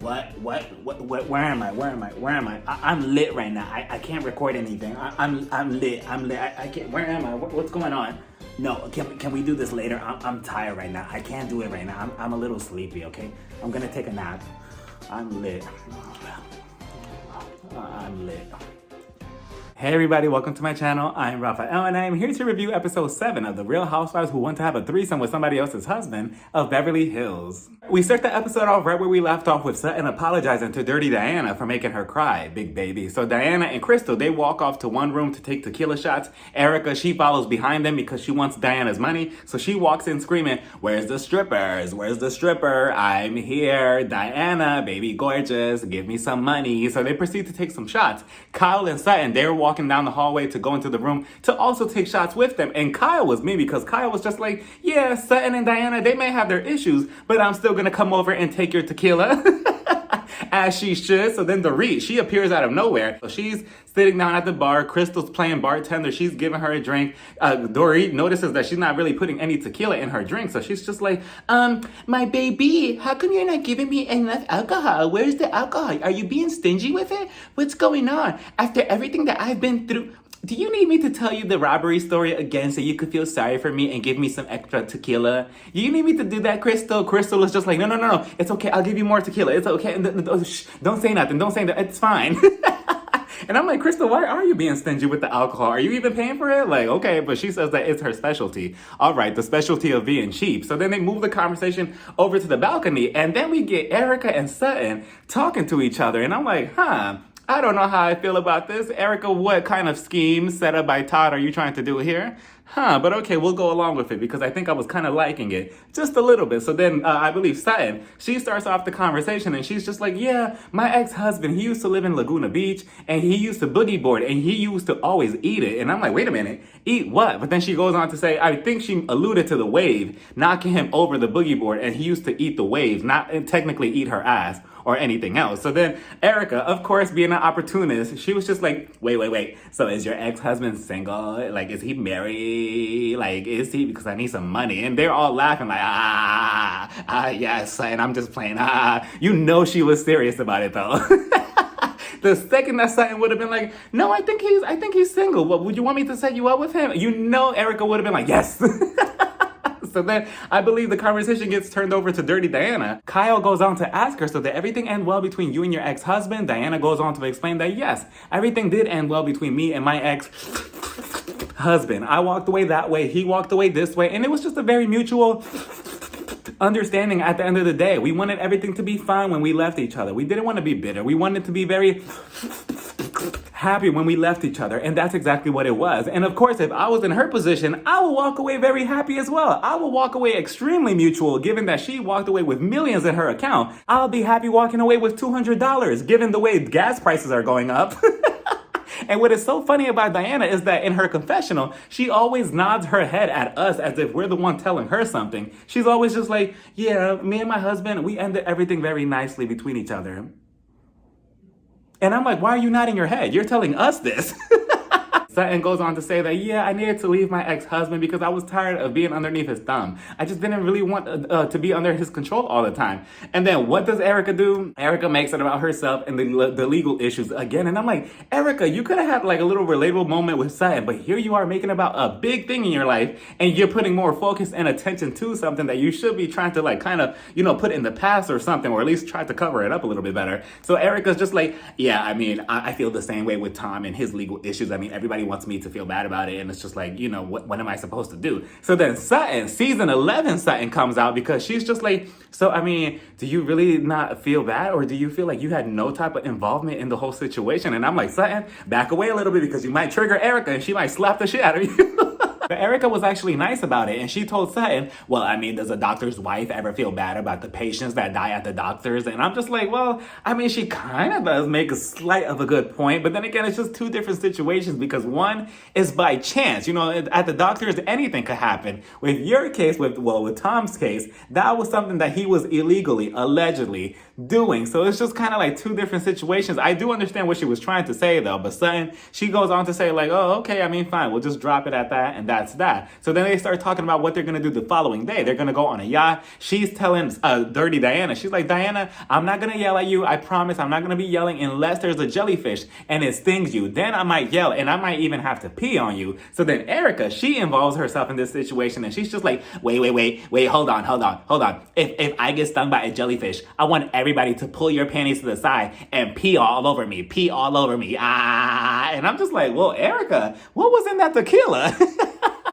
Where am I? I'm lit right now. I can't record anything. I'm lit. I can't. Where am I? What's going on? No, can we do this later? I'm tired right now. I can't do it right now. I'm a little sleepy, okay? I'm gonna take a nap. I'm lit. I'm lit. Hey everybody, welcome to my channel. I'm Rafael and I am here to review episode 7 of The Real Housewives Who Want to Have a Threesome with Somebody Else's Husband of Beverly Hills. We start the episode off right where we left off with Sutton apologizing to Dirty Diana for making her cry, big baby. So Diana and Crystal, they walk off to one room to take tequila shots. Erica, she follows behind them because she wants Diana's money. So she walks in screaming, "Where's the strippers? Where's the stripper? I'm here. Diana, baby gorgeous, give me some money." So they proceed to take some shots. Kyle and Sutton, they were walking down the hallway to go into the room to also take shots with them. And Kyle was me because Kyle was just like, yeah, Sutton and Diana, they may have their issues, but I'm still gonna come over and take your tequila. As she should. So then Dorit, she appears out of nowhere. So she's sitting down at the bar. Crystal's playing bartender. She's giving her a drink. Dorit notices that she's not really putting any tequila in her drink. So she's just like, my baby, how come you're not giving me enough alcohol? Where's the alcohol? Are you being stingy with it? What's going on? After everything that I've been through, do you need me to tell you the robbery story again so you could feel sorry for me and give me some extra tequila? You need me to do that, Crystal? Crystal is just like, no. It's okay. I'll give you more tequila. It's okay. Don't say nothing. Don't say that. It's fine. And I'm like, Crystal, why are you being stingy with the alcohol? Are you even paying for it? Like, okay, but she says that it's her specialty. All right, the specialty of being cheap. So then they move the conversation over to the balcony, and then we get Erica and Sutton talking to each other. And I'm like, I don't know how I feel about this. Erica, what kind of scheme set up by Todd are you trying to do here? But okay, we'll go along with it because I think I was kind of liking it just a little bit. So then I believe Sutton, she starts off the conversation and she's just like, yeah, my ex-husband, he used to live in Laguna Beach and he used to boogie board and he used to always eat it. And I'm like, wait a minute, eat what? But then she goes on to say, I think she alluded to the wave, knocking him over the boogie board, and he used to eat the waves, not technically eat her ass or anything else. So then Erica, of course, being an opportunist, she was just like, wait. So is your ex-husband single? Like, is he married? Like, is he? Because I need some money. And they're all laughing like, yes. And I'm just playing, You know she was serious about it though. The second that Sutton would have been like, no, I think he's single. What, would you want me to set you up with him? You know Erica would have been like, yes. So then I believe the conversation gets turned over to Dirty Diana. Kyle goes on to ask her, so did everything end well between you and your ex-husband? Diana goes on to explain that yes, everything did end well between me and my ex-husband. I walked away that way, he walked away this way, and it was just a very mutual understanding at the end of the day. We wanted everything to be fine when we left each other. We didn't want to be bitter. We wanted to be very happy when we left each other, and that's exactly what it was. And of course, if I was in her position, I would walk away very happy as well. I would walk away extremely mutual, given that she walked away with millions in her account. I'll be happy walking away with $200, given the way gas prices are going up. And what is so funny about Diana is that in her confessional, she always nods her head at us as if we're the one telling her something. She's always just like, yeah, me and my husband, we ended everything very nicely between each other. And I'm like, why are you nodding your head? You're telling us this. Sutton goes on to say that, yeah, I needed to leave my ex-husband because I was tired of being underneath his thumb. I just didn't really want to be under his control all the time. And then what does Erica do? Erica makes it about herself and the legal issues again. And I'm like, Erica, you could have had like a little relatable moment with Sutton, but here you are making about a big thing in your life and you're putting more focus and attention to something that you should be trying to like kind of, put in the past or something, or at least try to cover it up a little bit better. So Erica's just like, yeah, I mean, I feel the same way with Tom and his legal issues. I mean, everybody wants me to feel bad about it, and it's just like, what am I supposed to do? So then Sutton, season 11 Sutton comes out because she's just like, so I mean, do you really not feel bad, or do you feel like you had no type of involvement in the whole situation? And I'm like, Sutton, back away a little bit because you might trigger Erica and she might slap the shit out of you. But Erica was actually nice about it, and she told Sutton, well, I mean, does a doctor's wife ever feel bad about the patients that die at the doctor's? And I'm just like, well, I mean, she kind of does make a slight of a good point, but then again, it's just two different situations because one is by chance. At the doctor's, anything could happen. With your case, with Tom's case, that was something that he was illegally, allegedly doing. So it's just kind of like two different situations. I do understand what she was trying to say though, but Sutton, she goes on to say like, oh, okay, I mean, fine, we'll just drop it at that, and that's that. So then they start talking about what they're going to do the following day. They're going to go on a yacht. She's telling Dirty Diana, she's like, Diana, I'm not going to yell at you. I promise I'm not going to be yelling unless there's a jellyfish and it stings you. Then I might yell and I might even have to pee on you. So then Erica, she involves herself in this situation and she's just like, wait, hold on. If I get stung by a jellyfish, I want everybody to pull your panties to the side and pee all over me. And I'm just like, well, Erica, what was in that tequila?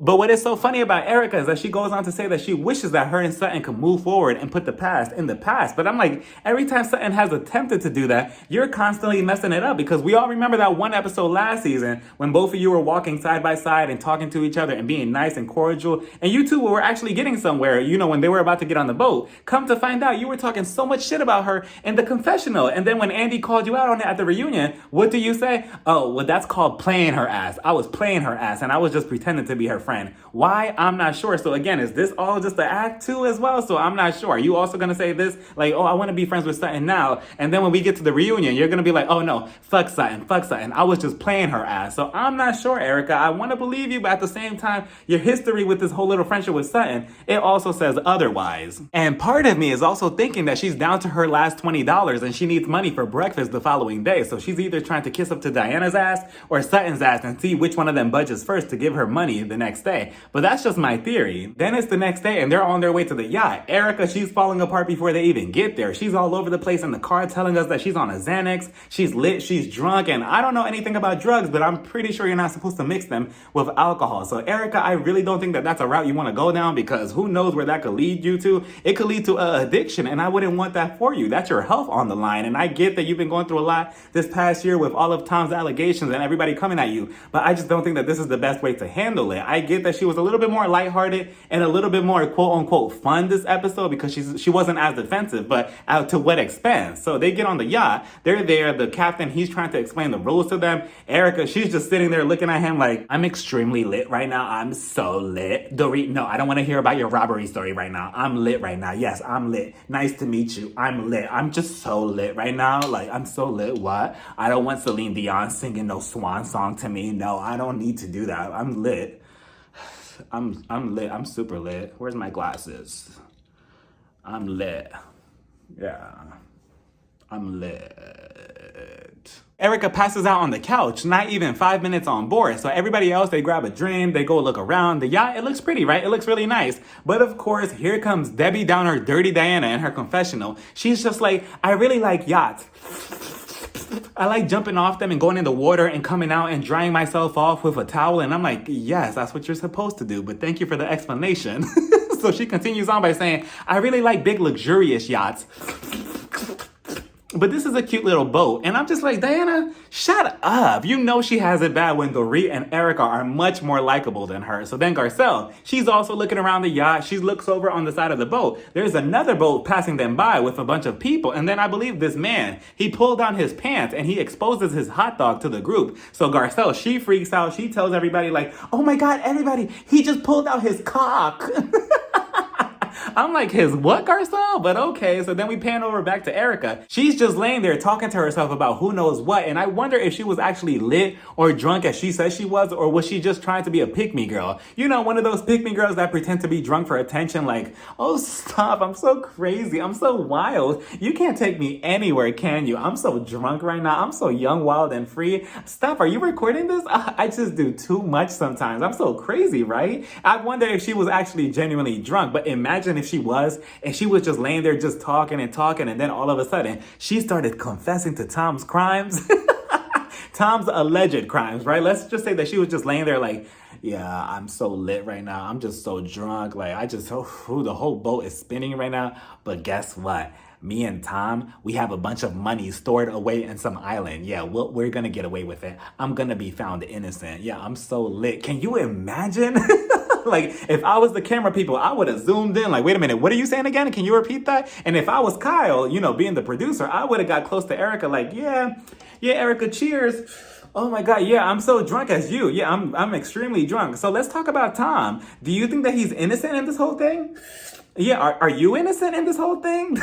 But what is so funny about Erica is that she goes on to say that she wishes that her and Sutton could move forward and put the past in the past. But I'm like, every time Sutton has attempted to do that, you're constantly messing it up, because we all remember that one episode last season when both of you were walking side by side and talking to each other and being nice and cordial, and you two were actually getting somewhere, you know, when they were about to get on the boat. Come to find out, you were talking so much shit about her in the confessional, and then when Andy called you out on it at the reunion, what do you say? Oh, well, that's called playing her ass. I was playing her ass and I was just pretending to be her friend. Why? I'm not sure. So again, is this all just the act too as well? So I'm not sure. Are you also going to say this? Like, oh, I want to be friends with Sutton now. And then when we get to the reunion, you're going to be like, oh no, fuck Sutton. I was just playing her ass. So I'm not sure, Erica. I want to believe you, but at the same time, your history with this whole little friendship with Sutton, it also says otherwise. And part of me is also thinking that she's down to her last $20 and she needs money for breakfast the following day. So she's either trying to kiss up to Diana's ass or Sutton's ass and see which one of them budgets first to give her money the next day. But that's just my theory. Then it's the next day and they're on their way to the yacht. Erica, she's falling apart before they even get there. She's all over the place in the car telling us that she's on a Xanax, she's lit, she's drunk, and I don't know anything about drugs, but I'm pretty sure you're not supposed to mix them with alcohol. So Erica, I really don't think that that's a route you want to go down, because who knows where that could lead you to. It could lead to addiction, and I wouldn't want that for you. That's your health on the line, and I get that you've been going through a lot this past year with all of Tom's allegations and everybody coming at you, but I just don't think that this is the best way to handle it. I get that she was a little bit more lighthearted and a little bit more quote unquote fun this episode because she wasn't as defensive, but to what expense? So they get on the yacht, they're there, the captain, he's trying to explain the rules to them. Erica, she's just sitting there looking at him like, I'm extremely lit right now. I'm so lit. Dorit, no, I don't want to hear about your robbery story right now. I'm lit right now. Yes, I'm lit. Nice to meet you. I'm lit. I'm just so lit right now. Like, I'm so lit. What? I don't want Celine Dion singing no swan song to me. No, I don't need to do that. I'm lit. I'm lit. I'm super lit. Where's my glasses? I'm lit. Yeah. I'm lit. Erica passes out on the couch, not even 5 minutes on board. So everybody else, they grab a drink, they go look around. The yacht, it looks pretty, right? It looks really nice. But of course, here comes Debbie Downer, Dirty Diana in her confessional. She's just like, I really like yachts. I like jumping off them and going in the water and coming out and drying myself off with a towel. And I'm like, yes, that's what you're supposed to do. But thank you for the explanation. So she continues on by saying, I really like big luxurious yachts. But this is a cute little boat. And I'm just like, Diana, shut up. You know she has it bad when Dorit and Erica are much more likable than her. So then Garcelle, she's also looking around the yacht. She looks over on the side of the boat. There's another boat passing them by with a bunch of people. And then I believe this man, he pulled down his pants and he exposes his hot dog to the group. So Garcelle, she freaks out. She tells everybody like, oh my God, everybody, he just pulled out his cock. I'm like, his what, Garcelle? But okay, so then we pan over back to Erica. She's just laying there talking to herself about who knows what, and I wonder if she was actually lit or drunk as she says she was, or was she just trying to be a pick-me girl? You know, one of those pick-me girls that pretend to be drunk for attention, like, oh, stop, I'm so crazy, I'm so wild. You can't take me anywhere, can you? I'm so drunk right now. I'm so young, wild, and free. Stop, are you recording this? I just do too much sometimes. I'm so crazy, right? I wonder if she was actually genuinely drunk, but imagine if she was, and she was just laying there just talking, and then all of a sudden, she started confessing to Tom's crimes. Tom's alleged crimes, right? Let's just say that she was just laying there like, yeah, I'm so lit right now. I'm just so drunk. Like, the whole boat is spinning right now. But guess what? Me and Tom, we have a bunch of money stored away in some island. Yeah, we're gonna get away with it. I'm gonna be found innocent. Yeah, I'm so lit. Can you imagine? Like, if I was the camera people, I would have zoomed in. Like, wait a minute, what are you saying again? Can you repeat that? And if I was Kyle, you know, being the producer, I would have got close to Erica like, yeah, Erica, cheers. Oh my God, yeah, I'm so drunk as you. Yeah, I'm extremely drunk. So let's talk about Tom. Do you think that he's innocent in this whole thing? Yeah, are you innocent in this whole thing?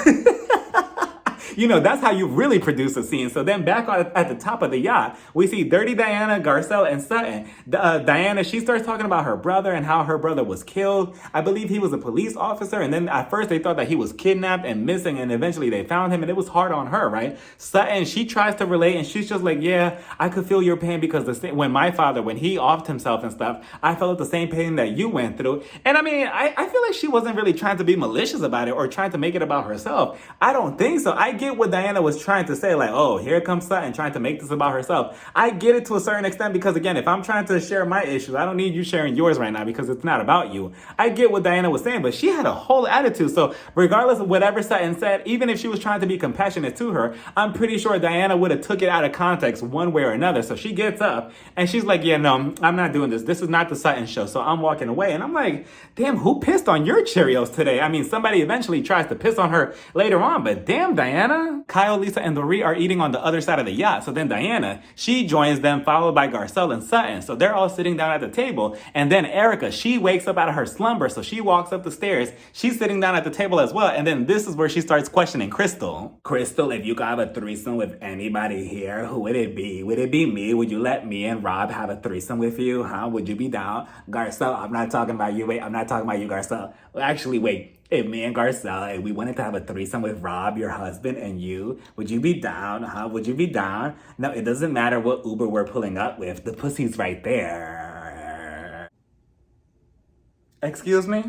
That's how you really produce a scene. So then back at the top of the yacht, we see Dirty Diana, Garcelle, and Sutton. Diana, she starts talking about her brother and how her brother was killed. I believe he was a police officer, and then at first they thought that he was kidnapped and missing, and eventually they found him, and it was hard on her, right? Sutton, she tries to relate, and she's just like, yeah, I could feel your pain because when my father, when he offed himself and stuff, I felt the same pain that you went through. And I mean, I feel like she wasn't really trying to be malicious about it or trying to make it about herself. I don't think so. I get what Diana was trying to say, like, oh, here comes Sutton trying to make this about herself. I get it to a certain extent because, again, if I'm trying to share my issues, I don't need you sharing yours right now because it's not about you. I get what Diana was saying, but she had a whole attitude. So regardless of whatever Sutton said, even if she was trying to be compassionate to her, I'm pretty sure Diana would have took it out of context one way or another. So she gets up and she's like, yeah, no, I'm not doing this. This is not the Sutton show. So I'm walking away. And I'm like, damn, who pissed on your Cheerios today? I mean, somebody eventually tries to piss on her later on, but damn, Diana. Kyle, Lisa, and Dorit are eating on the other side of the yacht. So then Diana, she joins them, followed by Garcelle and Sutton. So they're all sitting down at the table. And then Erica, she wakes up out of her slumber. So she walks up the stairs. She's sitting down at the table as well. And then this is where she starts questioning Crystal. Crystal, if you could have a threesome with anybody here, who would it be? Would it be me? Would you let me and Rob have a threesome with you? Huh? Would you be down? Garcelle, I'm not talking about you. Wait, I'm not talking about you, Garcelle. Well, actually, wait. If me and Garcelle, if we wanted to have a threesome with Rob, your husband, and you, would you be down? Huh? Would you be down? No, it doesn't matter what Uber we're pulling up with. The pussy's right there. Excuse me?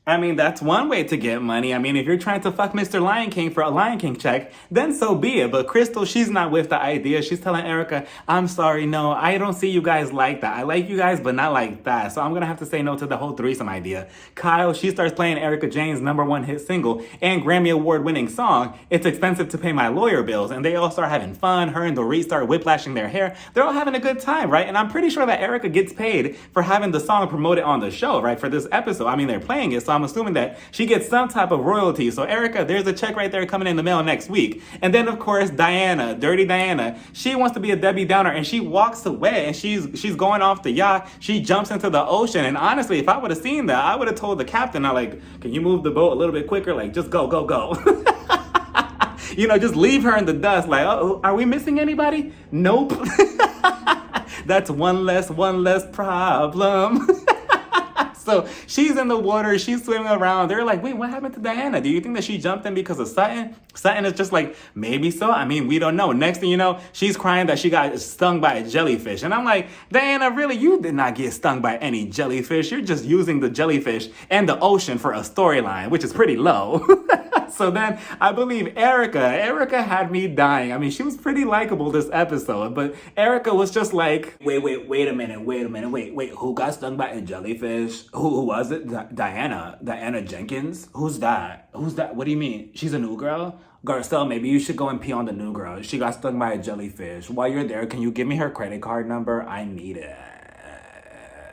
I mean, that's one way to get money. I mean, if you're trying to fuck Mr. Lion King for a Lion King check, then so be it. But Crystal, she's not with the idea. She's telling Erica, I'm sorry, no, I don't see you guys like that. I like you guys, but not like that. So I'm going to have to say no to the whole threesome idea. Kyle, she starts playing Erica Jane's #1 hit single and Grammy Award winning song, It's Expensive to Pay My Lawyer Bills. And they all start having fun. Her and Dorit start whiplashing their hair. They're all having a good time, right? And I'm pretty sure that Erica gets paid for having the song promoted on the show, right? For this episode. I mean, they're playing it, so I'm assuming that she gets some type of royalty. So Erica, there's a check right there coming in the mail next week. And then of course Diana, Dirty Diana, she wants to be a Debbie Downer and she walks away and she's going off the yacht. She jumps into the ocean. And honestly, if I would have seen that, I would have told the captain, I like, can you move the boat a little bit quicker? Like, just go. Just leave her in the dust. Like, oh, are we missing anybody? Nope. That's one less problem. So she's in the water, she's swimming around. They're like, wait, what happened to Diana? Do you think that she jumped in because of Sutton? Sutton is just like, maybe so. I mean, we don't know. Next thing you know, she's crying that she got stung by a jellyfish. And I'm like, Diana, really? You did not get stung by any jellyfish. You're just using the jellyfish and the ocean for a storyline, which is pretty low. So then I believe Erica had me dying. I mean, she was pretty likable this episode, but Erica was just like, wait a minute. Wait, who got stung by a jellyfish? Who was it? Diana Jenkins? Who's that? What do you mean? She's a new girl? Garcelle, maybe you should go and pee on the new girl. She got stung by a jellyfish. While you're there, can you give me her credit card number? I need it.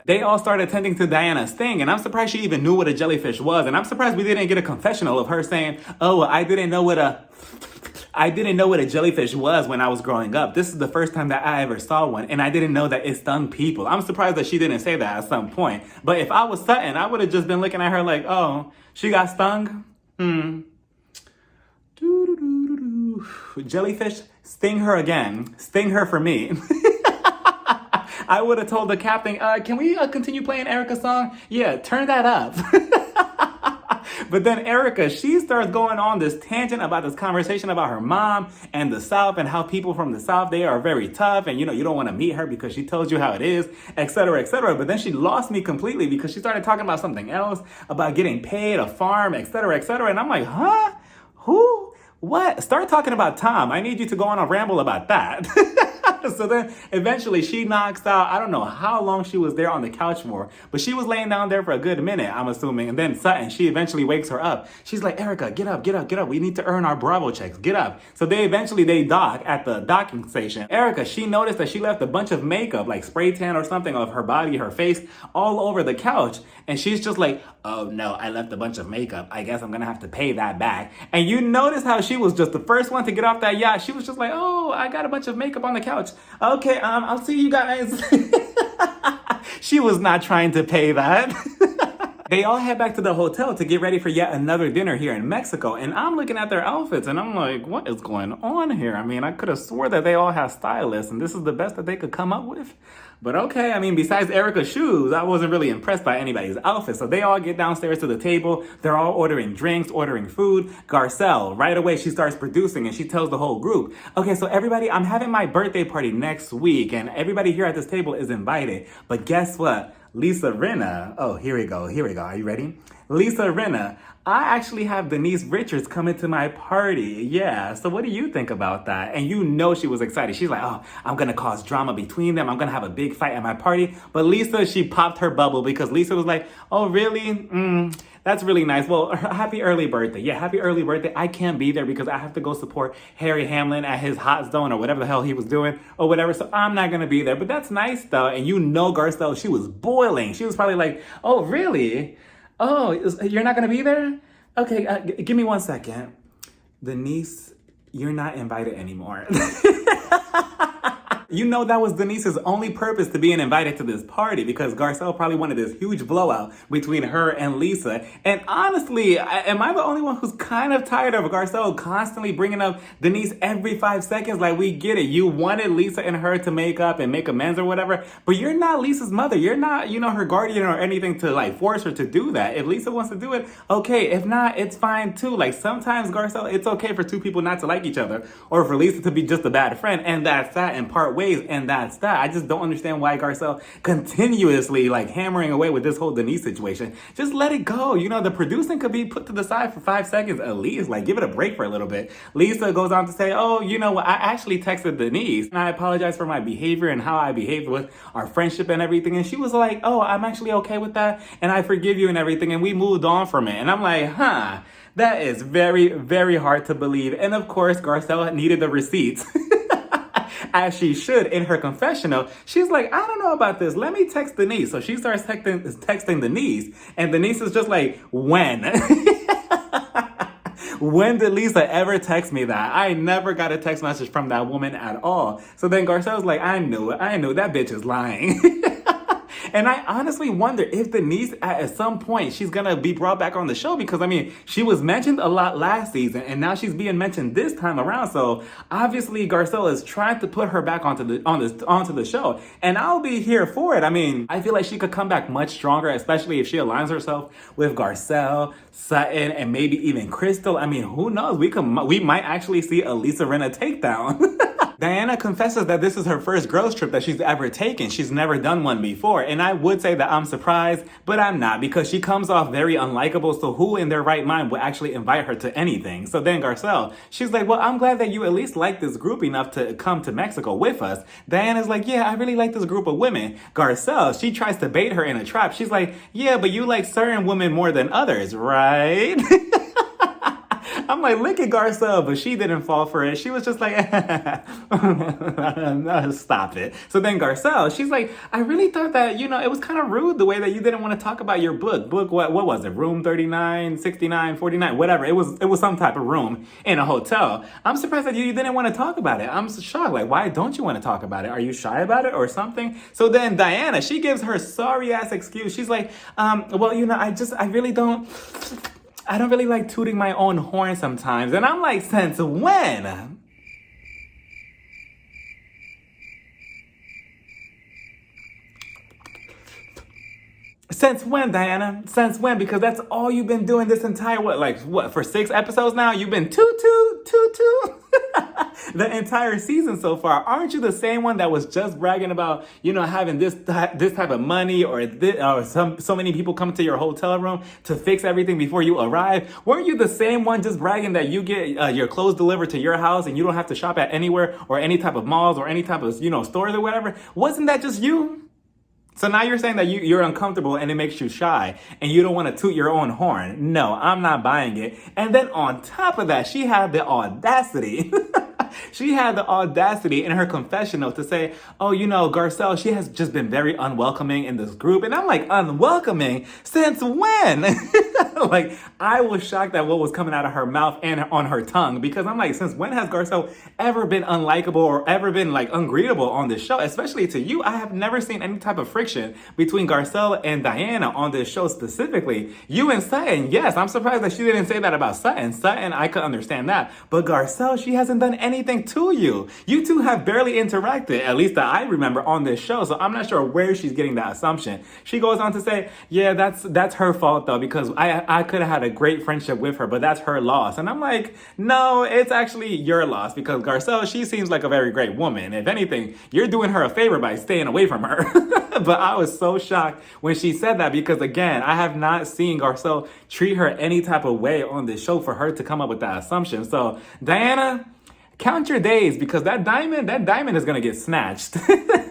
They all started attending to Diana's thing, and I'm surprised she even knew what a jellyfish was, and I'm surprised we didn't get a confessional of her saying, oh, I didn't know what a jellyfish was when I was growing up. This is the first time that I ever saw one, and I didn't know that it stung people. I'm surprised that she didn't say that at some point. But if I was Sutton, I would have just been looking at her like, oh, she got stung? Jellyfish, sting her again. Sting her for me. I would have told the captain, can we continue playing Erica's song? Yeah, turn that up. But then Erica, she starts going on this tangent about this conversation about her mom and the South and how people from the South, they are very tough and, you don't want to meet her because she tells you how it is, etc., etc. But then she lost me completely because she started talking about something else, about getting paid, a farm, etc., etc. And I'm like, huh? Who? What? Start talking about Tom. I need you to go on a ramble about that. So then eventually she knocks out. I don't know how long she was there on the couch for, but she was laying down there for a good minute, I'm assuming. And then Sutton, she eventually wakes her up. She's like, Erica, get up. We need to earn our Bravo checks. Get up. So they dock at the docking station. Erica, she noticed that she left a bunch of makeup, like spray tan or something, of her body, her face, all over the couch. And she's just like, oh no, I left a bunch of makeup. I guess I'm gonna have to pay that back. And you notice how she was just the first one to get off that yacht. She was just like, oh, I got a bunch of makeup on the couch. Okay, I'll see you guys. She was not trying to pay that. They all head back to the hotel to get ready for yet another dinner here in Mexico. And I'm looking at their outfits and I'm like, what is going on here? I mean, I could have swore that they all have stylists and this is the best that they could come up with. But okay, I mean, besides Erica's shoes, I wasn't really impressed by anybody's outfit. So they all get downstairs to the table. They're all ordering drinks, ordering food. Garcelle, right away, she starts producing and she tells the whole group, okay, so everybody, I'm having my birthday party next week and everybody here at this table is invited. But guess what? Lisa Rinna, oh, here we go. Are you ready? Lisa Rinna, I actually have Denise Richards coming to my party. Yeah, so what do you think about that? And you know she was excited. She's like, oh, I'm gonna cause drama between them. I'm gonna have a big fight at my party. But Lisa, she popped her bubble because Lisa was like, oh, really? That's really nice. Well, happy early birthday. Yeah, happy early birthday. I can't be there because I have to go support Harry Hamlin at his hot zone or whatever the hell he was doing or whatever. So I'm not going to be there. But that's nice though. And you know Garcelle, she was boiling. She was probably like, oh, really? Oh, you're not going to be there? Okay, give me 1 second. Denise, you're not invited anymore. You know that was Denise's only purpose to being invited to this party because Garcelle probably wanted this huge blowout between her and Lisa. And honestly, am I the only one who's kind of tired of Garcelle constantly bringing up Denise every 5 seconds? Like, we get it. You wanted Lisa and her to make up and make amends or whatever, but you're not Lisa's mother. You're not, her guardian or anything to like force her to do that. If Lisa wants to do it, okay. If not, it's fine too. Like sometimes Garcelle, it's okay for two people not to like each other or for Lisa to be just a bad friend. And that's that in part ways, and that's that. I just don't understand why Garcelle continuously like hammering away with this whole Denise situation. Just let it go. The producing could be put to the side for 5 seconds at least. Like, give it a break for a little bit. Lisa goes on to say, oh, you know what? I actually texted Denise and I apologize for my behavior and how I behaved with our friendship and everything. And she was like, oh, I'm actually okay with that. And I forgive you and everything. And we moved on from it. And I'm like, huh, that is very, very hard to believe. And of course, Garcelle needed the receipts. As she should in her confessional. She's like, I don't know about this. Let me text Denise. So she starts texting Denise. And Denise is just like, when? When did Lisa ever text me that? I never got a text message from that woman at all. So then Garcelle's like, I knew it. That bitch is lying. And I honestly wonder if Denise, at some point, she's going to be brought back on the show because, I mean, she was mentioned a lot last season and now she's being mentioned this time around. So obviously Garcelle is trying to put her back onto the show. And I'll be here for it. I mean, I feel like she could come back much stronger, especially if she aligns herself with Garcelle, Sutton, and maybe even Crystal. I mean, who knows? We might actually see a Lisa Rinna takedown. Diana confesses that this is her first girls trip that she's ever taken. She's never done one before. And I would say that I'm surprised, but I'm not because she comes off very unlikable. So who in their right mind would actually invite her to anything? So then Garcelle, she's like, well, I'm glad that you at least like this group enough to come to Mexico with us. Diana's like, yeah, I really like this group of women. Garcelle, she tries to bait her in a trap. She's like, yeah, but you like certain women more than others, right? I'm like, look at Garcelle, but she didn't fall for it. She was just like, stop it. So then Garcelle, she's like, I really thought that, it was kind of rude the way that you didn't want to talk about your book. What was it? Room 39, 69, 49, whatever. It was some type of room in a hotel. I'm surprised that you didn't want to talk about it. I'm shocked. Like, why don't you want to talk about it? Are you shy about it or something? So then Diana, she gives her sorry ass excuse. She's like, well, I don't really like tooting my own horn sometimes. And I'm like, since when? Since when, Diana? Since when? Because that's all you've been doing this entire, for 6 episodes now? You've been toot. The entire season so far. Aren't you the same one that was just bragging about, having this type of money or so many people come to your hotel room to fix everything before you arrive? Weren't you the same one just bragging that you get your clothes delivered to your house and you don't have to shop at anywhere or any type of malls or any type of, stores or whatever? Wasn't that just you? So now you're saying that you're uncomfortable and it makes you shy and you don't want to toot your own horn. No, I'm not buying it. And then on top of that, she had the audacity. She had the audacity in her confessional to say, oh, Garcelle, she has just been very unwelcoming in this group. And I'm like, unwelcoming? Since when? Like, I was shocked at what was coming out of her mouth and on her tongue, because I'm like, since when has Garcelle ever been unlikable or ever been like ungreetable on this show, especially to you? I have never seen any type of friction between Garcelle and Diana on this show specifically. You and Sutton, yes, I'm surprised that she didn't say that about Sutton. Sutton, I could understand that. But Garcelle, she hasn't done anything to you. You two have barely interacted, at least that I remember, on this show. So I'm not sure where she's getting that assumption. She goes on to say, yeah, that's her fault though, because I could have had a great friendship with her, but that's her loss. And I'm like, no, it's actually your loss, because Garcelle, she seems like a very great woman. If anything, you're doing her a favor by staying away from her. But I was so shocked when she said that, because again, I have not seen Garcelle treat her any type of way on this show for her to come up with that assumption. So Diana, count your days, because that diamond is gonna get snatched.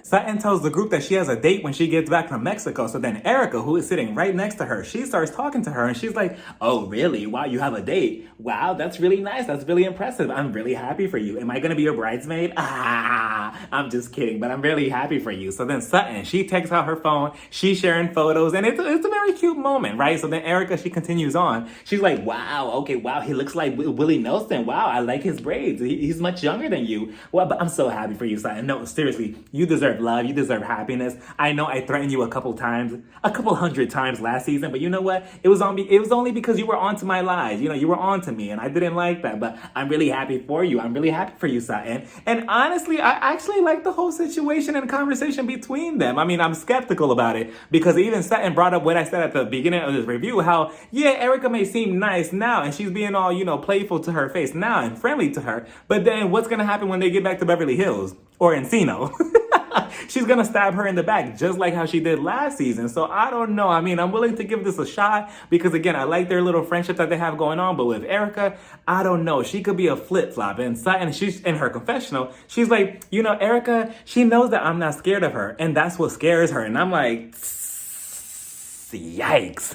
Sutton tells the group that she has a date when she gets back from Mexico. So then Erica, who is sitting right next to her, she starts talking to her and she's like, oh, really? Wow, you have a date? Wow, that's really nice. That's really impressive. I'm really happy for you. Am I gonna be your bridesmaid? I'm just kidding, but I'm really happy for you. So then Sutton, she takes out her phone, she's sharing photos, and it's a very cute moment, right? So then Erica, she continues on. She's like, wow, okay, wow, he looks like Willie Nelson. Wow, I like his braids. He's much younger than you. Well, but I'm so happy for you, Sutton. No, seriously, you deserve love. You deserve happiness. I know I threatened you a couple hundred times last season, but you know what? It was only because you were onto my lies. You know, you were onto me, and I didn't like that. But I'm really happy for you. I'm really happy for you, Sutton. And honestly, I actually like the whole situation and conversation between them. I mean, I'm skeptical about it, because even Sutton brought up what I said at the beginning of this review, how, yeah, Erica may seem nice now, and she's being all, you know, playful to her face now and friendly to her. But then what's going to happen when they get back to Beverly Hills or Encino? She's gonna stab her in the back, just like how she did last season. So I don't know. I mean, I'm willing to give this a shot, because again, I like their little friendship that they have going on. But with Erica, I don't know. She could be a flip-flop. And Sutton, she's in her confessional, she's like, you know, Erica, she knows that I'm not scared of her, and that's what scares her. And I'm like, yikes.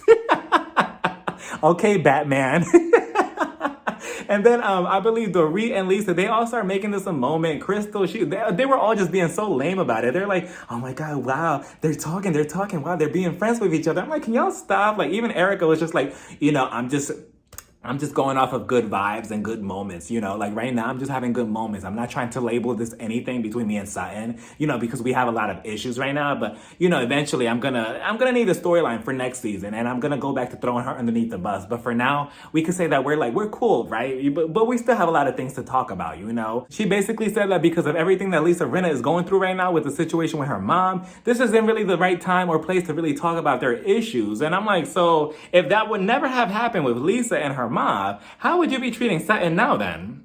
Okay, Batman. And then I believe Dorit and Lisa, they all start making this a moment. Crystal, they were all just being so lame about it. They're like, oh my God, wow, they're talking, wow, they're being friends with each other. I'm like, can y'all stop? Like, even Erica was just like, you know, I'm just going off of good vibes and good moments, you know, like right now I'm just having good moments. I'm not trying to label this anything between me and Sutton, you know, because we have a lot of issues right now. But, you know, eventually I'm gonna need a storyline for next season, and I'm gonna go back to throwing her underneath the bus. But for now, we could say that we're cool, right? But we still have a lot of things to talk about, you know? She basically said that because of everything that Lisa Rinna is going through right now with the situation with her mom, this isn't really the right time or place to really talk about their issues. And I'm like, so if that would never have happened with Lisa and her mom, how would you be treating Sutton now then?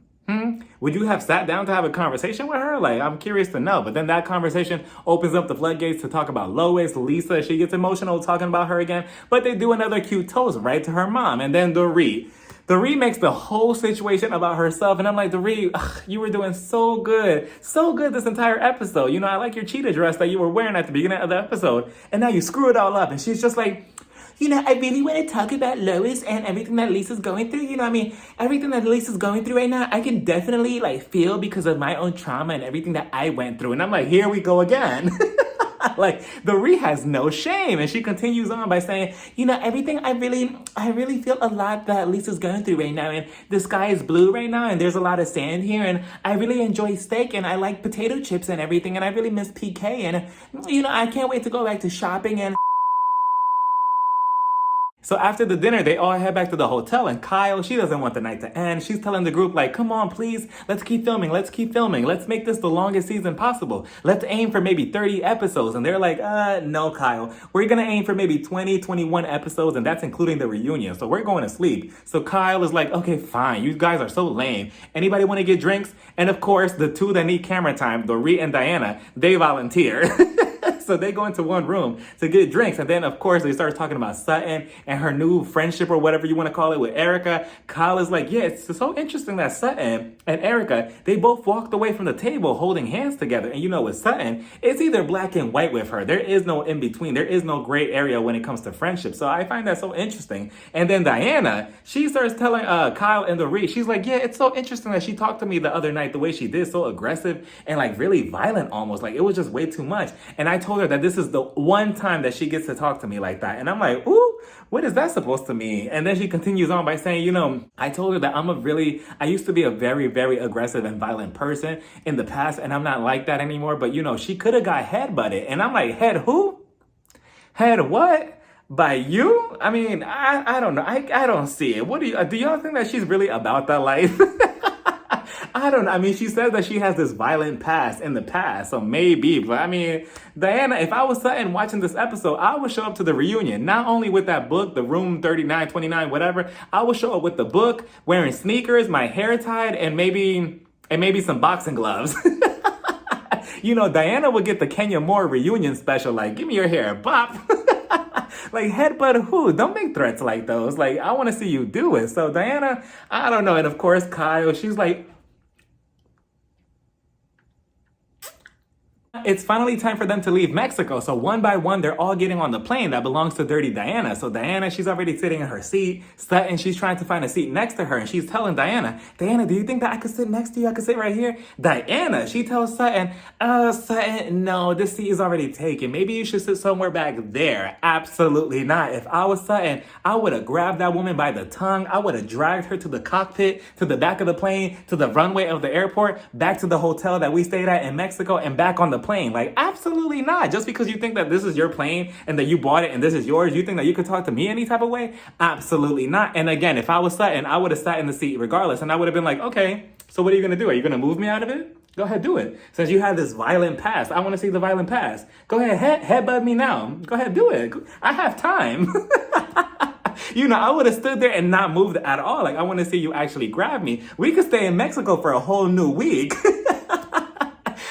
Would you have sat down to have a conversation with her? Like, I'm curious to know. But then that conversation opens up the floodgates to talk about Lois, Lisa. She gets emotional talking about her again. But they do another cute toast right to her mom. And then Dorit. Dorit makes the whole situation about herself. And I'm like, Dorit, you were doing so good this entire episode. You know, I like your cheetah dress that you were wearing at the beginning of the episode. And now you screw it all up. And she's just like, you know, I really want to talk about Lois and everything that Lisa's going through. You know, I mean, everything that Lisa's going through right now, I can definitely like feel because of my own trauma and everything that I went through. And I'm like, here we go again. Like, Dorit has no shame. And she continues on by saying, you know, everything, I really feel a lot that Lisa's going through right now. And the sky is blue right now, and there's a lot of sand here. And I really enjoy steak, and I like potato chips and everything. And I really miss PK. And, you know, I can't wait to go back to shopping and... So after the dinner, they all head back to the hotel, and Kyle, she doesn't want the night to end. She's telling the group, like, come on, please, let's keep filming. Let's make this the longest season possible. Let's aim for maybe 30 episodes. And they're like, no, Kyle. We're gonna aim for maybe 20, 21 episodes, and that's including the reunion. So we're going to sleep. So Kyle is like, okay, fine. You guys are so lame. Anybody want to get drinks? And of course, the two that need camera time, Dorit and Diana, they volunteer. So they go into one room to get drinks. And then, of course, they start talking about Sutton and her new friendship, or whatever you want to call it, with Erica. Kyle is like, yeah, it's so interesting that Sutton and Erica, they both walked away from the table holding hands together. And you know, with Sutton, it's either black and white with her. There is no in between. There is no gray area when it comes to friendship. So I find that so interesting. And then Diana, she starts telling Kyle and Dorit, she's like, yeah, it's so interesting that she talked to me the other night the way she did, so aggressive and like really violent almost. Like, it was just way too much. And I told told her that this is the one time that she gets to talk to me like that. And I'm like, ooh, what is that supposed to mean? And then she continues on by saying, I told her that I used to be a very, very aggressive and violent person in the past, and I'm not like that anymore. But, she could have got head-butted. And I'm like, head who? Head what? By you? I mean, I don't know. I don't see it. Do y'all think that she's really about that life? I don't know. I mean, she says that she has this violent past in the past, so maybe. But I mean, Diana, if I was Sutton watching this episode, I would show up to the reunion, not only with that book, the room 39, 29, whatever. I would show up with the book, wearing sneakers, my hair tied, and maybe some boxing gloves. Diana would get the Kenya Moore reunion special, like, give me your hair, bop. Like, headbutt who? Don't make threats like those. Like, I want to see you do it. So, Diana, I don't know. And of course, Kyle, she's like, it's finally time for them to leave Mexico. So one by one, they're all getting on the plane that belongs to Dirty Diana. So Diana, she's already sitting in her seat. Sutton, she's trying to find a seat next to her. And she's telling Diana, do you think that I could sit next to you? I could sit right here? Diana, she tells Sutton, Sutton, no, this seat is already taken. Maybe you should sit somewhere back there. Absolutely not. If I was Sutton, I would have grabbed that woman by the tongue. I would have dragged her to the cockpit, to the back of the plane, to the runway of the airport, back to the hotel that we stayed at in Mexico, and back on the plane. Like, absolutely not. Just because you think that this is your plane and that you bought it and this is yours, you think that you could talk to me any type of way? Absolutely not. And again, if I was Sutton, I would have sat in the seat regardless, and I would have been like, okay, so what are you going to do? Are you going to move me out of it? Go ahead, do it. Since you have this violent past, I want to see the violent past. Go ahead, headbutt me now. Go ahead, do it. I have time. I would have stood there and not moved at all. Like, I want to see you actually grab me. We could stay in Mexico for a whole new week.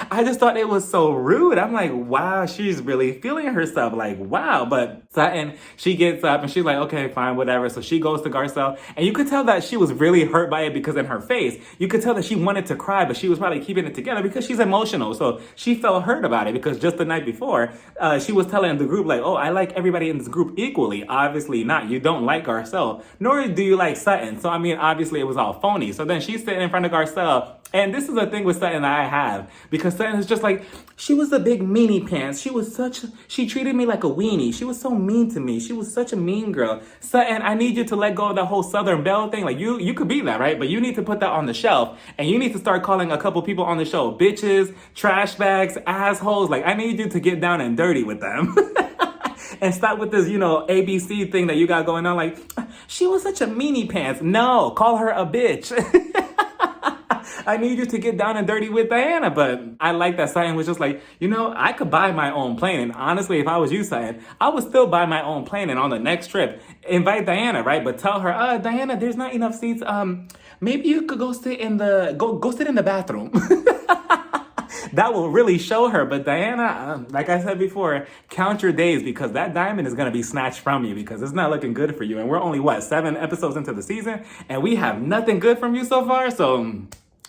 I just thought it was so rude. I'm like, wow, she's really feeling herself. Like, wow. But Sutton, she gets up and she's like, okay, fine, whatever. So she goes to Garcelle. And you could tell that she was really hurt by it because in her face, you could tell that she wanted to cry, but she was probably keeping it together because she's emotional. So she felt hurt about it because just the night before, she was telling the group like, oh, I like everybody in this group equally. Obviously not. You don't like Garcelle, nor do you like Sutton. So, I mean, obviously it was all phony. So then she's sitting in front of Garcelle. And this is a thing with Sutton that I have, because Sutton is just like, she was a big meanie pants. She treated me like a weenie. She was so mean to me. She was such a mean girl. Sutton, I need you to let go of that whole Southern Belle thing. Like, you could be that, right? But you need to put that on the shelf, and you need to start calling a couple people on the show bitches, trash bags, assholes. Like, I need you to get down and dirty with them. And stop with this, ABC thing that you got going on. Like, she was such a meanie pants. No, call her a bitch. I need you to get down and dirty with Diana. But I like that Sutton was just like, I could buy my own plane. And honestly, if I was you, Sutton, I would still buy my own plane. And on the next trip, invite Diana, right? But tell her, Diana, there's not enough seats. Maybe you could go sit in the bathroom. That will really show her. But Diana, like I said before, count your days, because that diamond is going to be snatched from you, because it's not looking good for you. And we're only, 7 episodes into the season, and we have nothing good from you so far. So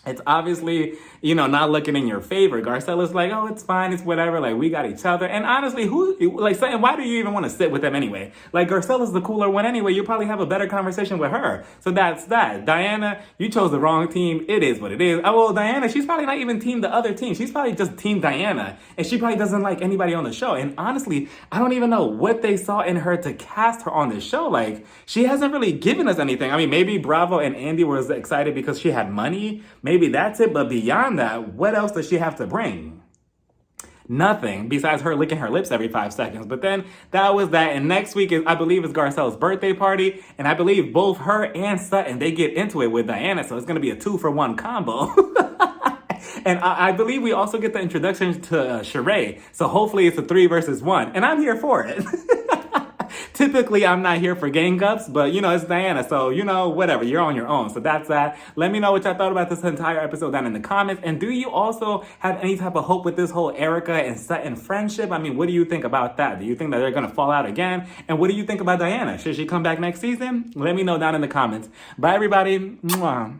it's obviously, not looking in your favor. Garcelle is like, oh, it's fine, it's whatever. Like, we got each other. And honestly, why do you even want to sit with them anyway? Like, Garcelle is the cooler one anyway. You probably have a better conversation with her. So that's that. Diana, you chose the wrong team. It is what it is. Oh, well, Diana, she's probably not even team the other team. She's probably just team Diana. And she probably doesn't like anybody on the show. And honestly, I don't even know what they saw in her to cast her on this show. Like, she hasn't really given us anything. I mean, maybe Bravo and Andy was excited because she had money. Maybe that's it. But beyond that, what else does she have to bring? Nothing, besides her licking her lips every 5 seconds. But then that was that. And next week I believe is Garcelle's birthday party. And I believe both her and Sutton, they get into it with Diana. So it's going to be a 2-for-1 combo. And I believe we also get the introduction to Sheree. So hopefully it's a 3 versus 1. And I'm here for it. Typically, I'm not here for gang ups, but it's Diana, so whatever, you're on your own. So that's that. Let me know what y'all thought about this entire episode down in the comments. And do you also have any type of hope with this whole Erica and Sutton friendship? I mean, what do you think about that? Do you think that they're gonna fall out again? And what do you think about Diana? Should she come back next season? Let me know down in the comments. Bye, everybody. Mwah.